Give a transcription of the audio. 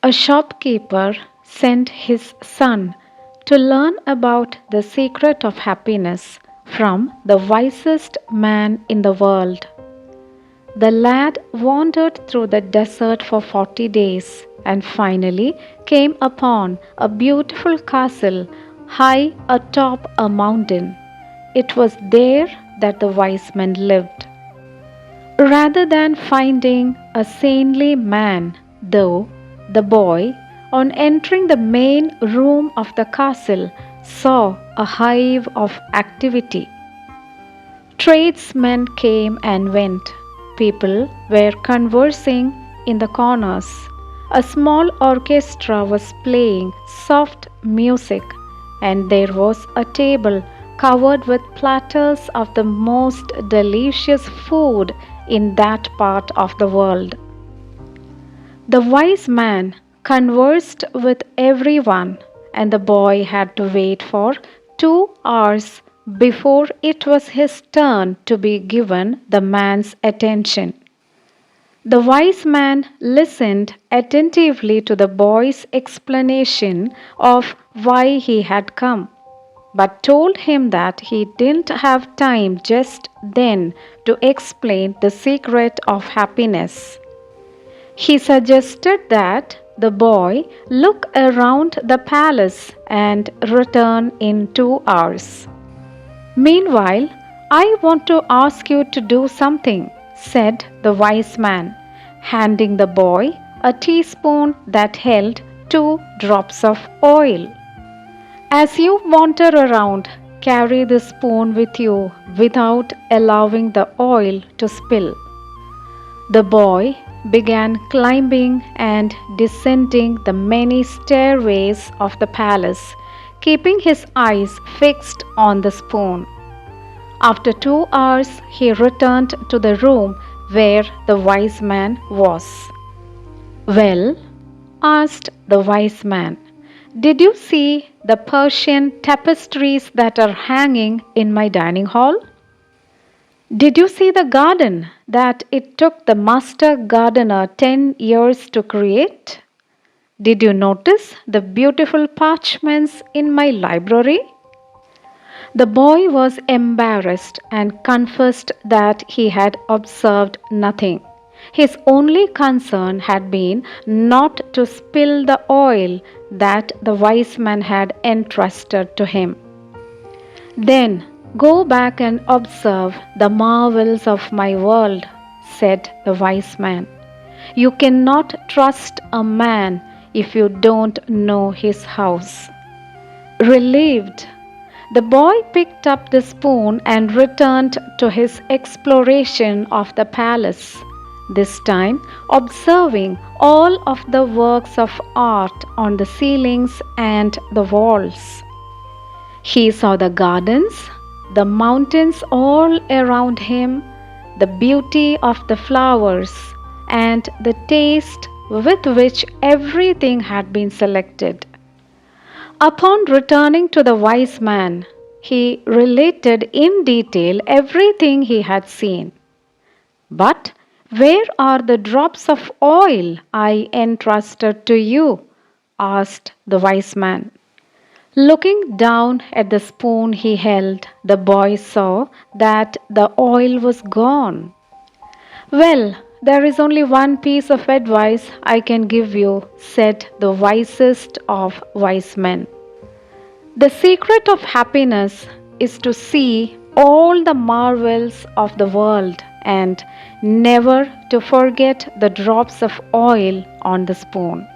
A shopkeeper sent his son to learn about the secret of happiness from the wisest man in the world. The lad wandered through the desert for 40 days and finally came upon a beautiful castle high atop a mountain. It was there that the wise men lived. Rather than finding a saintly man, though, the boy, on entering the main room of the castle, saw a hive of activity. Tradesmen came and went. People were conversing in the corners. A small orchestra was playing soft music, and there was a table covered with platters of the most delicious food in that part of the world. The wise man conversed with everyone, and the boy had to wait for 2 hours before it was his turn to be given the man's attention. The wise man listened attentively to the boy's explanation of why he had come, but told him that he didn't have time just then to explain the secret of happiness. He suggested that the boy look around the palace and return in 2 hours. Meanwhile, I want to ask you to do something, said the wise man, handing the boy a teaspoon that held 2 drops of oil. As you wander around, carry the spoon with you without allowing the oil to spill. The boy began climbing and descending the many stairways of the palace, keeping his eyes fixed on the spoon. After 2 hours, he returned to the room where the wise man was. Well, asked the wise man, did you see the Persian tapestries that are hanging in my dining hall? Did you see the garden that it took the master gardener 10 years to create? Did you notice the beautiful parchments in my library? The boy was embarrassed and confessed that he had observed nothing. His only concern had been not to spill the oil that the wise man had entrusted to him. Then go back and observe the marvels of my world, said the wise man. You cannot trust a man if you don't know his house. Relieved, the boy picked up the spoon and returned to his exploration of the palace, this time observing all of the works of art on the ceilings and the walls. He saw the gardens, the mountains all around him, the beauty of the flowers, and the taste with which everything had been selected. Upon returning to the wise man, he related in detail everything he had seen. But where are the drops of oil I entrusted to you? Asked the wise man. Looking down at the spoon he held, the boy saw that the oil was gone. Well, there is only one piece of advice I can give you, said the wisest of wise men. The secret of happiness is to see all the marvels of the world and never to forget the drops of oil on the spoon.